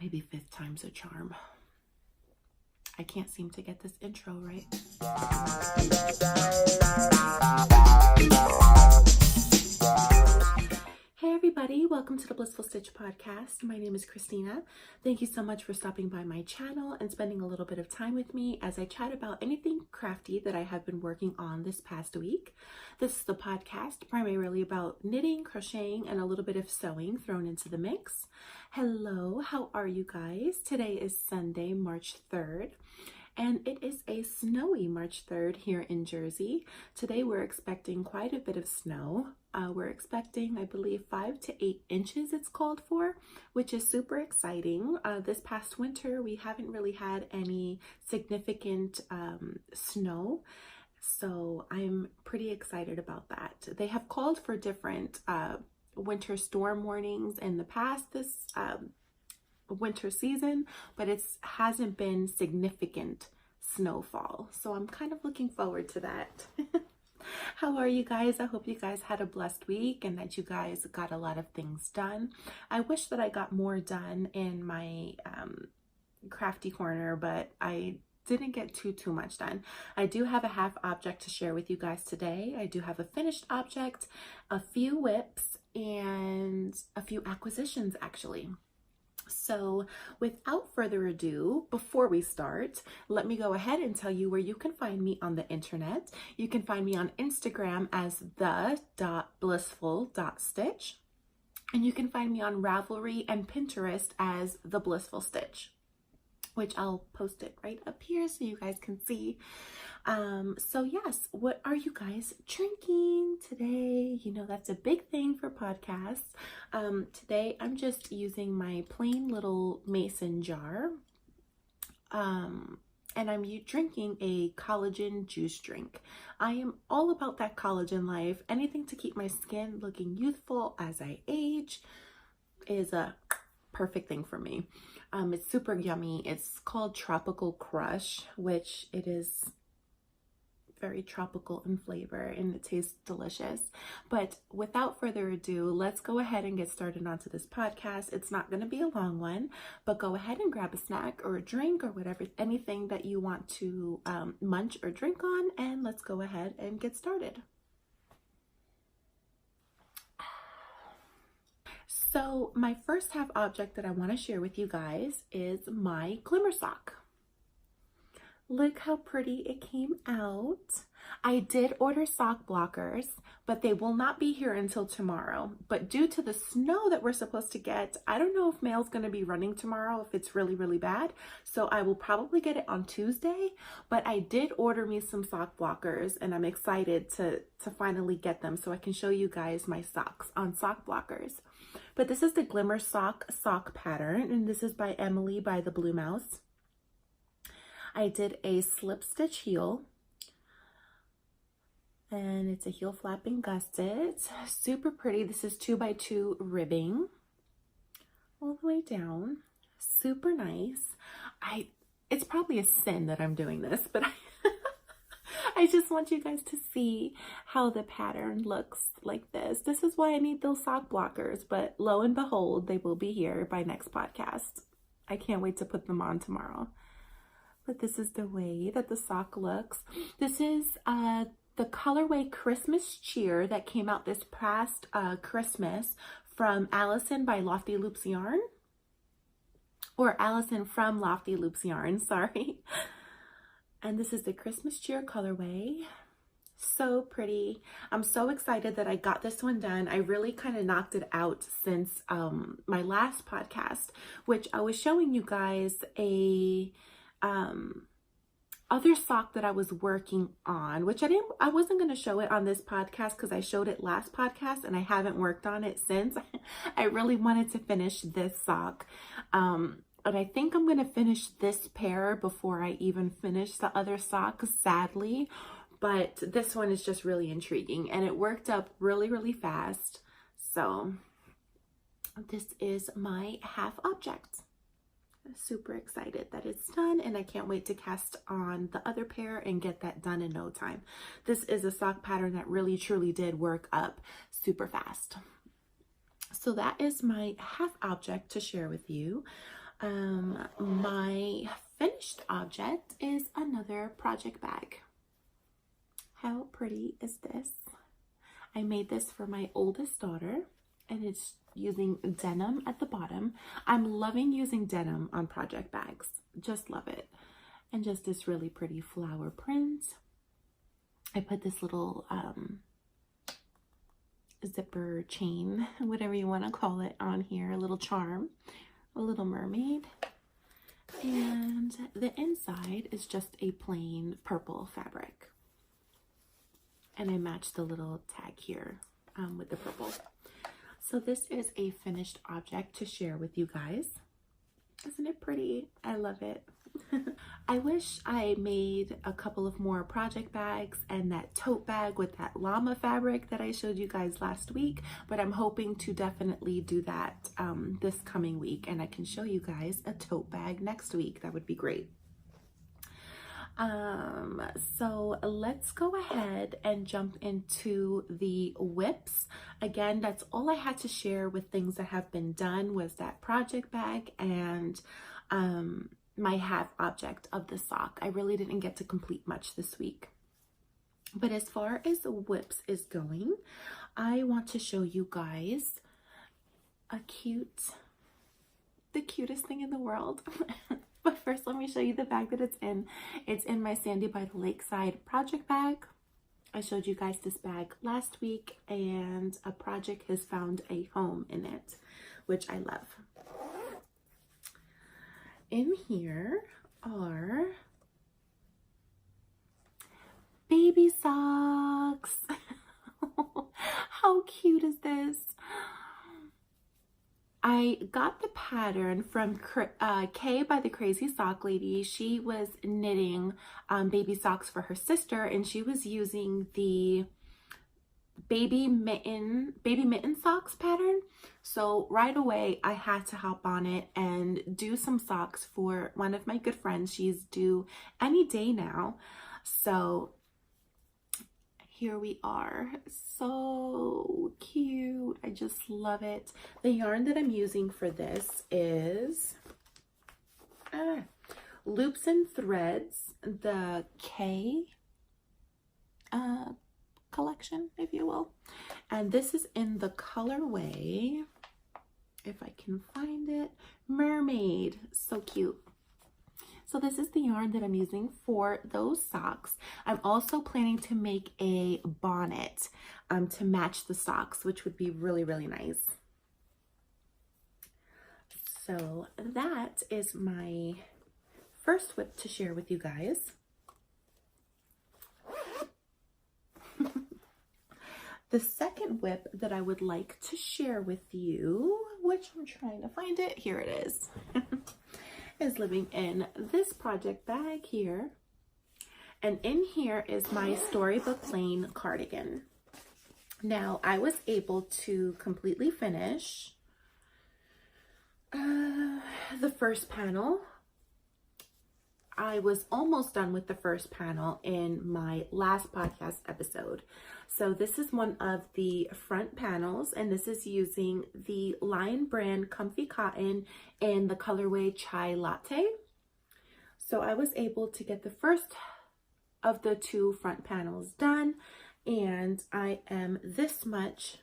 Maybe fifth time's a charm. I can't seem to get this intro right. Hey everybody, welcome to the Blissful Stitch podcast. My name is Christina. Thank you so much for stopping by my channel and spending a little bit of time with me as I chat about anything crafty that I have been working on this past week. This is the podcast primarily about knitting, crocheting, and a little bit of sewing thrown into the mix. Hello, how are you guys? Today is Sunday, March 3rd. And it is a snowy March 3rd here in Jersey. Today we're expecting quite a bit of snow. We're expecting, I believe, 5 to 8 inches it's called for, which is super exciting. This past winter, we haven't really had any significant snow. So I'm pretty excited about that. They have called for different winter storm warnings in the past this winter season, but it hasn't been significant snowfall, so I'm kind of looking forward to that. How are you guys? I hope you guys had a blessed week and that you guys got a lot of things done. I wish that I got more done in my crafty corner, but I didn't get too much done. I do have a half object to share with you guys today. I do have a finished object, a few WIPs, and a few acquisitions actually. So without further ado, before we start, let me go ahead and tell you where you can find me on the internet. You can find me on Instagram as the.blissful.stitch. And you can find me on Ravelry and Pinterest as The Blissful Stitch, which I'll post it right up here so you guys can see. So yes, what are you guys drinking today? You know, that's a big thing for podcasts. Today I'm just using my plain little mason jar. And I'm drinking a collagen juice drink. I am all about that collagen life. Anything to keep my skin looking youthful as I age is a perfect thing for me. It's super yummy. It's called Tropical Crush, which it is very tropical in flavor and it tastes delicious. But without further ado, let's go ahead and get started onto this podcast. It's not going to be a long one, but go ahead and grab a snack or a drink or whatever, anything that you want to munch or drink on, and let's go ahead and get started. So my first half object that I want to share with you guys is my glimmer sock. Look how pretty it came out. I did order sock blockers, but they will not be here until tomorrow. But due to the snow that we're supposed to get, I don't know if mail's going to be running tomorrow if it's really bad. So I will probably get it on Tuesday, but I did order me some sock blockers and I'm excited to finally get them so I can show you guys my socks on sock blockers. But this is the Glimmer sock pattern, and this is by Emily by the Blue Mouse. I did a slip stitch heel, and it's a heel flapping gusset. Super pretty. This is 2x2 ribbing all the way down. Super nice. It's probably a sin that I'm doing this, but I just want you guys to see how the pattern looks like this. This is why I need those sock blockers, but lo and behold, they will be here by next podcast. I can't wait to put them on tomorrow. But this is the way that the sock looks. This is the colorway Christmas Cheer that came out this past Christmas from Allison by Lofty Loops Yarn. Or Allison from Lofty Loops Yarn, sorry. And this is the Christmas Cheer colorway. So pretty. I'm so excited that I got this one done. I really kind of knocked it out since my last podcast, which I was showing you guys a other sock that I was working on, which I wasn't going to show it on this podcast because I showed it last podcast and I haven't worked on it since. I really wanted to finish this sock. And I think I'm going to finish this pair before I even finish the other sock, sadly. But this one is just really intriguing and it worked up really fast. So this is my half object. Super excited that it's done, and I can't wait to cast on the other pair and get that done in no time. This is a sock pattern that really truly did work up super fast. So that is my half object to share with you. My finished object is another project bag. How pretty is this? I made this for my oldest daughter, and it's using denim at the bottom. I'm loving using denim on project bags. Just love it. And just this really pretty flower print. I put this little zipper chain, whatever you want to call it, on here. A little charm, a little mermaid. And the inside is just a plain purple fabric. And I matched the little tag here with the purple. So this is a finished object to share with you guys. Isn't it pretty? I love it. I wish I made a couple of more project bags and that tote bag with that llama fabric that I showed you guys last week, but I'm hoping to definitely do that this coming week, and I can show you guys a tote bag next week. That would be great. So let's go ahead and jump into the WIPS. Again, that's all I had to share with things that have been done, was that project bag and my half object of the sock. I really didn't get to complete much this week. But as far as the WIPS is going, I want to show you guys the cutest thing in the world. But first, let me show you the bag that it's in. It's in my Sandy by the Lakeside project bag. I showed you guys this bag last week, and a project has found a home in it, which I love. In here are baby socks. How cute is this? I got the pattern from Kay by the Crazy Sock Lady. She was knitting baby socks for her sister, and she was using the baby mitten socks pattern. So right away I had to hop on it and do some socks for one of my good friends. She's due any day now. So here we are. So cute. I just love it. The yarn that I'm using for this is Loops and Threads, the K collection, if you will. And this is in the colorway, if I can find it, Mermaid. So cute. So this is the yarn that I'm using for those socks. I'm also planning to make a bonnet to match the socks, which would be really, really nice. So that is my first WIP to share with you guys. The second WIP that I would like to share with you, which I'm trying to find it, here it is, is living in this project bag here. And in here is my Storybook Lane cardigan. Now, I was able to completely finish the first panel. I was almost done with the first panel in my last podcast episode. So this is one of the front panels, and this is using the Lion brand Comfy Cotton in the colorway Chai Latte. So I was able to get the first of the two front panels done, and I am this much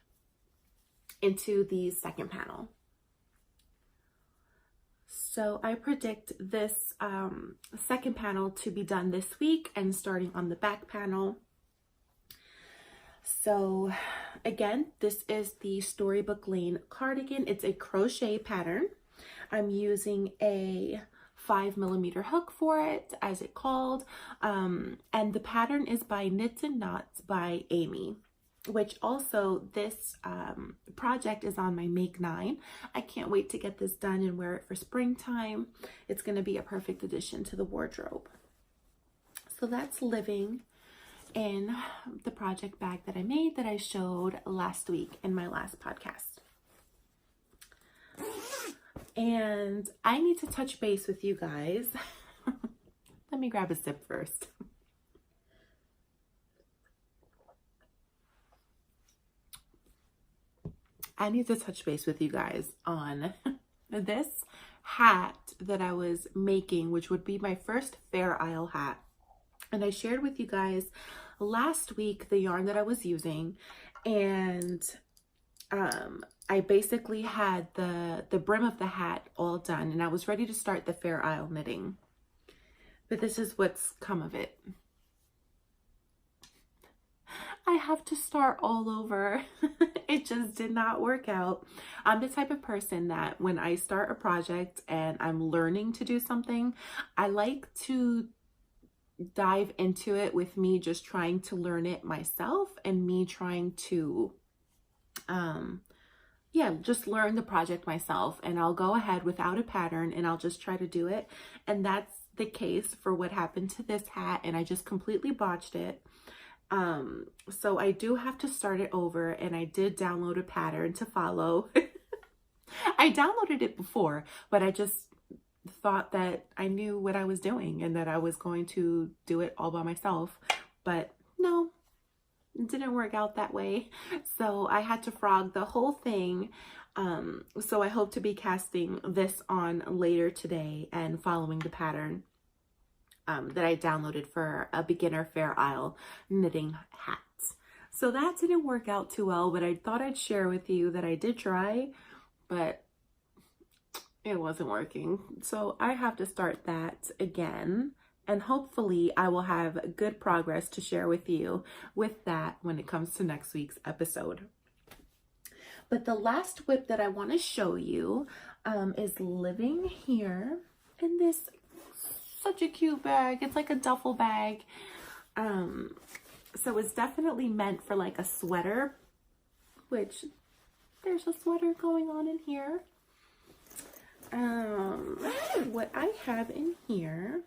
into the second panel. So I predict this second panel to be done this week and starting on the back panel. So again, this is the Storybook Lane cardigan. It's a crochet pattern. I'm using a 5mm hook for it, as it called. And the pattern is by Knits and Knots by Amy, which also this project is on my Make 9. I can't wait to get this done and wear it for springtime. It's going to be a perfect addition to the wardrobe. So that's living in the project bag that I made that I showed last week in my last podcast. And I need to touch base with you guys. Let me grab a sip first. I need to touch base with you guys on this hat that I was making, which would be my first Fair Isle hat. And I shared with you guys last week the yarn that I was using, and I basically had the brim of the hat all done, and I was ready to start the Fair Isle knitting. But this is what's come of it. I have to start all over. It just did not work out. I'm the type of person that when I start a project and I'm learning to do something, I like to dive into it with me just trying to learn it myself, and me trying to yeah, just learn the project myself. And I'll go ahead without a pattern and I'll just try to do it. And that's the case for what happened to this hat, and I just completely botched it. So I do have to start it over, and I did download a pattern to follow. I downloaded it before, but I just thought that I knew what I was doing and that I was going to do it all by myself. But no, it didn't work out that way. So I had to frog the whole thing. So I hope to be casting this on later today and following the pattern that I downloaded for a beginner Fair Isle knitting hats. So that didn't work out too well, but I thought I'd share with you that I did try, but it wasn't working. So I have to start that again, and hopefully I will have good progress to share with you with that when it comes to next week's episode. But the last WIP that I want to show you is living here in this such a cute bag. It's like a duffel bag. So it's definitely meant for like a sweater, which there's a sweater going on in here. What I have in here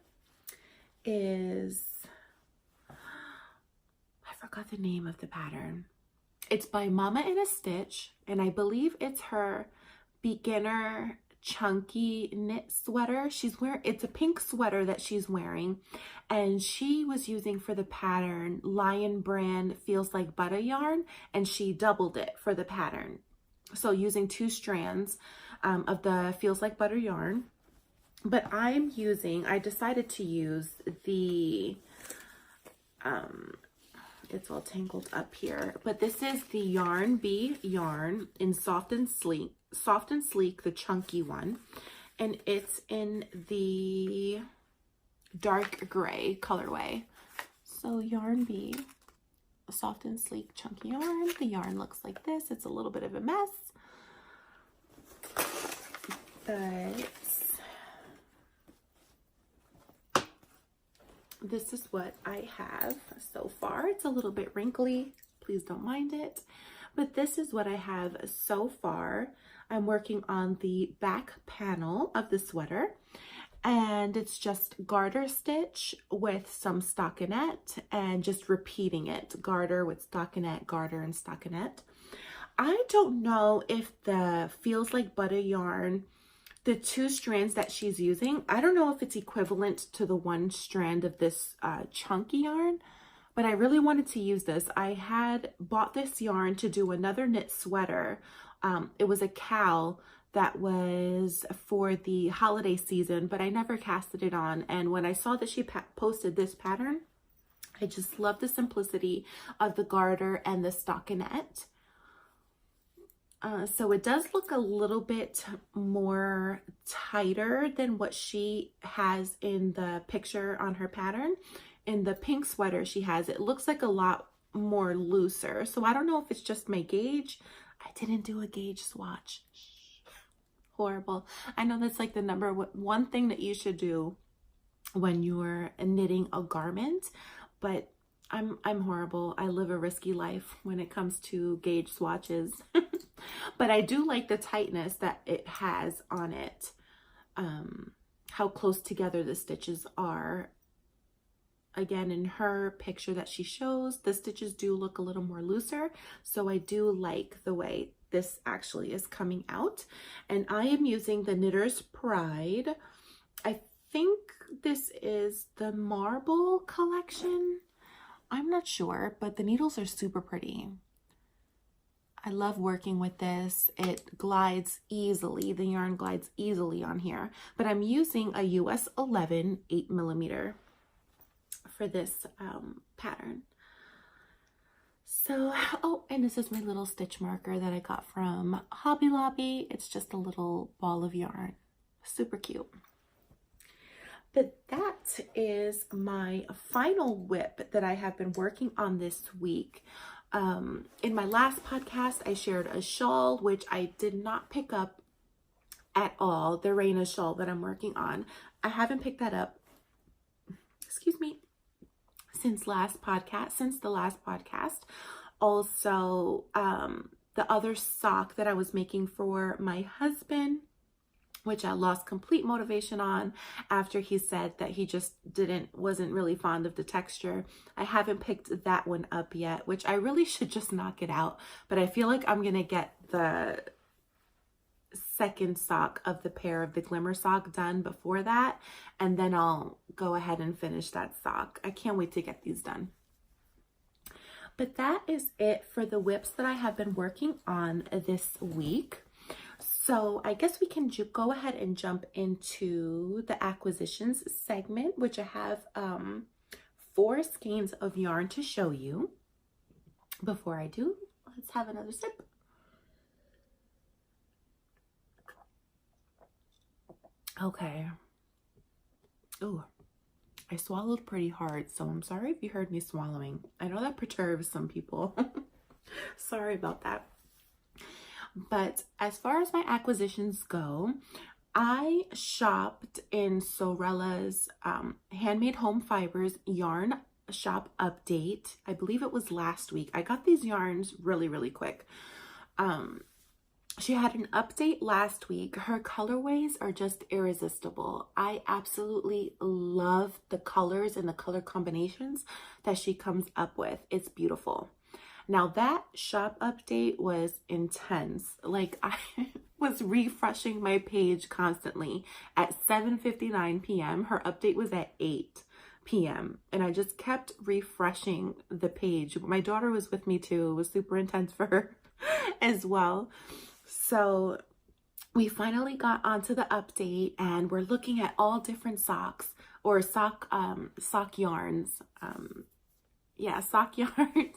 is, I forgot the name of the pattern. It's by Mama in a Stitch, and I believe it's her beginner chunky knit sweater. It's a pink sweater that she's wearing, and she was using for the pattern Lion brand Feels Like Butter yarn, and she doubled it for the pattern. So using 2 strands of the Feels Like Butter yarn. But I decided to use the it's all tangled up here, but this is the Yarn Bee yarn in Soft and Sleek, the chunky one, and it's in the dark gray colorway. So Yarn Bee, Soft and Sleek chunky yarn. The yarn looks like this. It's a little bit of a mess, but this is what I have so far. It's a little bit wrinkly, please don't mind it, but this is what I have so far. I'm working on the back panel of the sweater, and it's just garter stitch with some stockinette and just repeating it, garter with stockinette, garter and stockinette. I don't know if the Feels Like Butter yarn, the 2 strands that she's using, I don't know if it's equivalent to the 1 strand of this chunky yarn, but I really wanted to use this. I had bought this yarn to do another knit sweater. It was a cowl that was for the holiday season, but I never casted it on. And when I saw that she posted this pattern, I just love the simplicity of the garter and the stockinette. So it does look a little bit more tighter than what she has in the picture on her pattern. In the pink sweater she has, it looks like a lot more looser. So I don't know if it's just my gauge. I didn't do a gauge swatch. Horrible. I know that's like the number one thing that you should do when you're knitting a garment, but I'm horrible. I live a risky life when it comes to gauge swatches. But I do like the tightness that it has on it. How close together the stitches are. Again, in her picture that she shows, the stitches do look a little more looser. So I do like the way this actually is coming out. And I am using the Knitter's Pride. I think this is the Marble collection. I'm not sure, but the needles are super pretty. I love working with this. It glides easily. The yarn glides easily on here. But I'm using a US 11 8mm for this pattern. So, oh, and this is my little stitch marker that I got from Hobby Lobby. It's just a little ball of yarn. Super cute. But that is my final WIP that I have been working on this week. In my last podcast, I shared a shawl, which I did not pick up at all, the Raina shawl that I'm working on. I haven't picked that up, excuse me, since the last podcast. Also, the other sock that I was making for my husband, which I lost complete motivation on after he said that he just wasn't really fond of the texture. I haven't picked that one up yet, which I really should just knock it out. But I feel like I'm gonna get the second sock of the pair of the glimmer sock done before that, and then I'll go ahead and finish that sock. I can't wait to get these done. But that is it for the WIPs that I have been working on this week. So I guess we can go ahead and jump into the acquisitions segment, which I have 4 skeins of yarn to show you. Before I do, let's have another sip. Okay. Oh, I swallowed pretty hard, so I'm sorry if you heard me swallowing. I know that perturbs some people. Sorry about that. But as far as my acquisitions go, I shopped in Sorella's Handmade Home Fibers yarn shop update. I believe it was last week. I got these yarns really, really quick. She had an update last week. Her colorways are just irresistible. I absolutely love the colors and the color combinations that she comes up with. It's beautiful. Now that shop update was intense. Like, I was refreshing my page constantly. At 7:59 p.m. her update was at 8 p.m. and I just kept refreshing the page. My daughter was with me too. It was super intense for her as well. So we finally got onto the update and we're looking at all different socks or sock yarns. Sock yarns.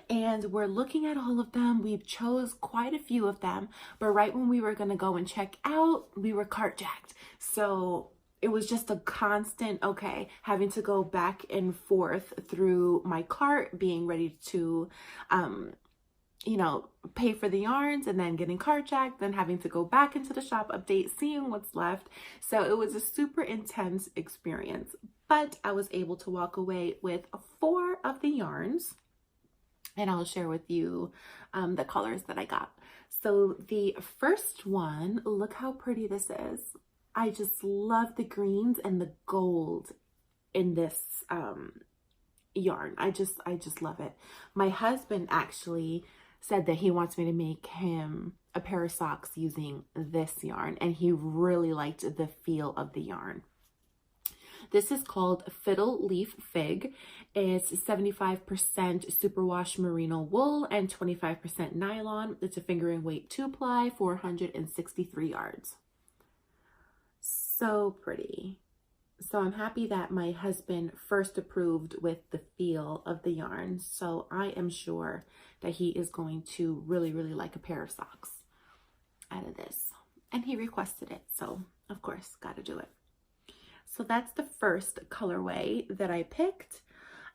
And we're looking at all of them. We chose quite a few of them, but right when we were going to go and check out, we were cart jacked. So it was just a constant, having to go back and forth through my cart, being ready to, pay for the yarns and then getting cart jacked, then having to go back into the shop update, seeing what's left. So it was a super intense experience, but I was able to walk away with 4 of the yarns. And I'll share with you the colors that I got. So the first one, look how pretty this is. I just love the greens and the gold in this yarn. I just love it. My husband actually said that he wants me to make him a pair of socks using this yarn, and he really liked the feel of the yarn. This is called Fiddle Leaf Fig. It's 75% superwash merino wool and 25% nylon. It's a fingering weight 2-ply, 463 yards. So pretty. So I'm happy that my husband first approved with the feel of the yarn. So I am sure that he is going to really, really like a pair of socks out of this. And he requested it. So of course, got to do it. So that's the first colorway that I picked.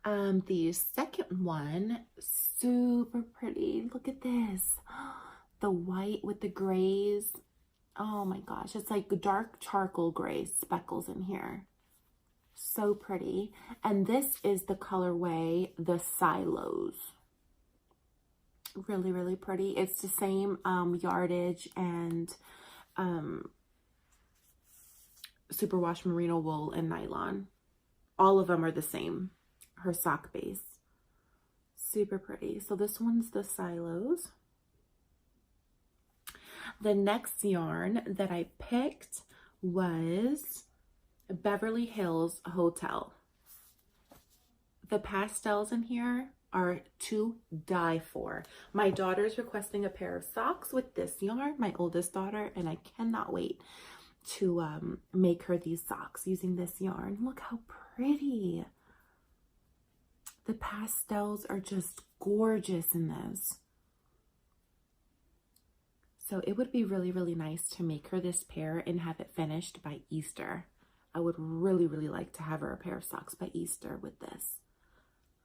The second one, super pretty. Look at this. The white with the grays. Oh my gosh, it's like dark charcoal gray speckles in here. So pretty. And this is the colorway, the Silos. Really, really pretty. It's the same yardage and superwash merino wool and nylon. All of them are the same. Her sock base. Super pretty. So this one's the Silos. The next yarn that I picked was Beverly Hills Hotel. The pastels in here are to die for. My daughter's requesting a pair of socks with this yarn, my oldest daughter, and I cannot wait to make her these socks using this yarn. Look how pretty. The pastels are just gorgeous in this. So it would be really, really nice to make her this pair and have it finished by Easter. I would really, really like to have her a pair of socks by Easter with this.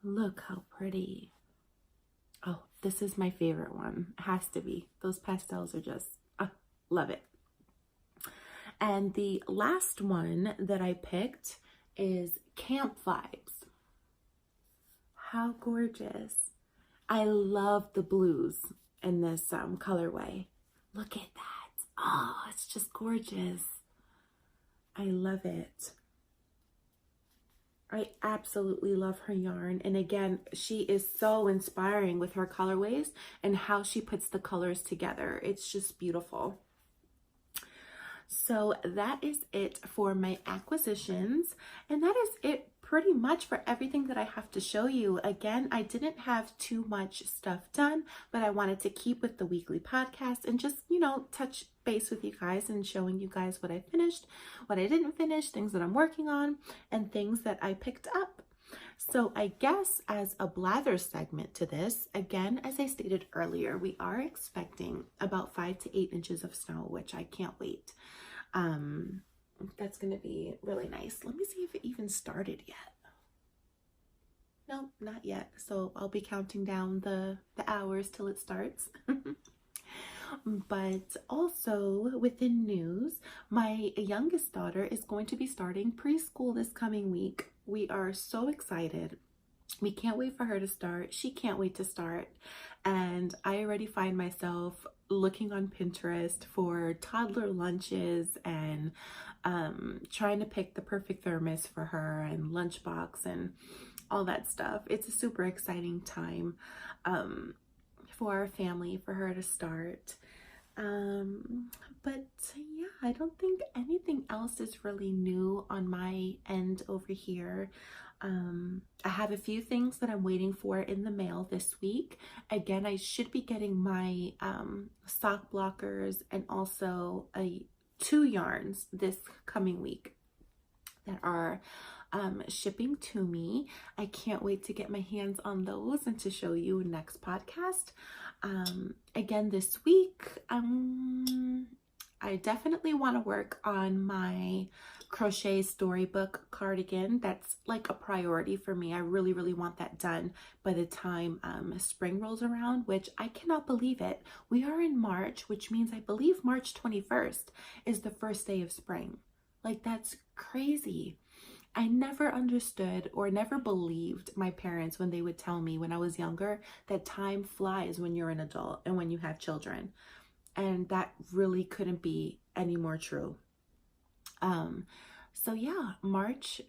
Look how pretty. Oh, this is my favorite one. It has to be. Those pastels are just, love it. And the last one that I picked is Camp Vibes. How gorgeous. I love the blues in this colorway. Look at that. Oh, it's just gorgeous. I love it. I absolutely love her yarn. And again, she is so inspiring with her colorways and how she puts the colors together. It's just beautiful. So that is it for my acquisitions. And that is it pretty much for everything that I have to show you. Again, I didn't have too much stuff done, but I wanted to keep with the weekly podcast and just, you know, touch base with you guys and showing you guys what I finished, what I didn't finish, things that I'm working on, and things that I picked up. So I guess as a blather segment to this, again, as I stated earlier, we are expecting about 5 to 8 inches of snow, which I can't wait. That's going to be really nice. Let me see if it even started yet. No, not yet. So I'll be counting down the hours till it starts. But also within news, my youngest daughter is going to be starting preschool this coming week. We are so excited. We can't wait for her to start. She can't wait to start. And I already find myself looking on Pinterest for toddler lunches and trying to pick the perfect thermos for her and lunchbox and all that stuff. It's a super exciting time for our family, for her to start. But yeah, I don't think anything else is really new on my end over here. I have a few things that I'm waiting for in the mail this week. Again, I should be getting my sock blockers and also 2 yarns this coming week that are shipping to me. I can't wait to get my hands on those and to show you next podcast. Again, this week, I definitely want to work on my crochet storybook cardigan. That's like a priority for me. I really, really want that done by the time spring rolls around, which I cannot believe it. We are in March, which means I believe March 21st is the first day of spring. Like, that's crazy. I never understood or never believed my parents when they would tell me when I was younger that time flies when you're an adult and when you have children. And that really couldn't be any more true. So yeah, March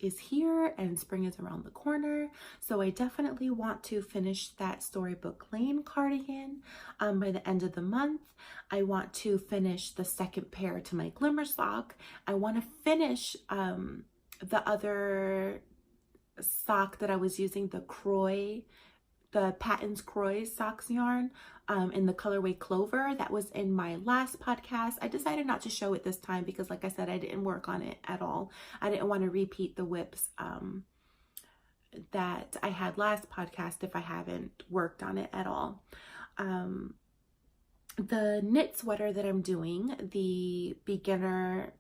is here and spring is around the corner. So I definitely want to finish that Storybook Lane cardigan by the end of the month. I want to finish the second pair to my Glimmer sock. I want to finish the other sock that I was using, the Patton's Croy socks yarn in the colorway Clover. That was in my last podcast. I decided not to show it this time because, like I said, I didn't work on it at all. I didn't want to repeat the WIPs that I had last podcast if I haven't worked on it at all. The knit sweater that I'm doing, the beginner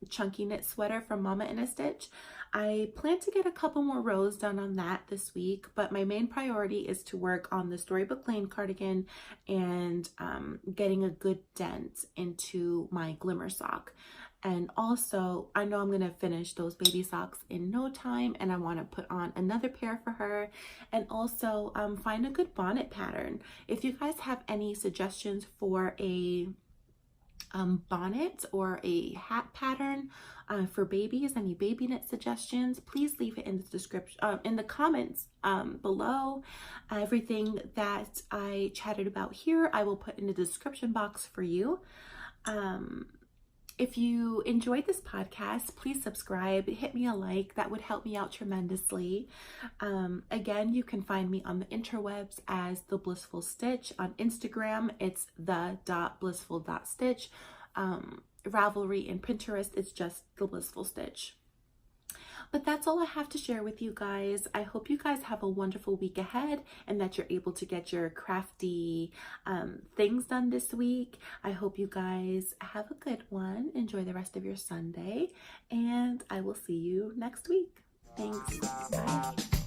chunky knit sweater from Mama in a Stitch, I plan to get a couple more rows done on that this week, but my main priority is to work on the Storybook Lane cardigan and getting a good dent into my Glimmer sock. And also, I know I'm going to finish those baby socks in no time, and I want to put on another pair for her, and also find a good bonnet pattern. If you guys have any suggestions for a bonnet or a hat pattern for babies, any baby knit suggestions, please leave it in the description, in the comments below. Everything that I chatted about here, I will put in the description box for you. If you enjoyed this podcast, please subscribe, hit me a like. That would help me out tremendously. Again, you can find me on the interwebs as The Blissful Stitch. On Instagram, it's the.blissful.stitch. Ravelry and Pinterest, it's just The Blissful Stitch. But that's all I have to share with you guys. I hope you guys have a wonderful week ahead and that you're able to get your crafty things done this week. I hope you guys have a good one. Enjoy the rest of your Sunday, and I will see you next week. Thanks. Bye.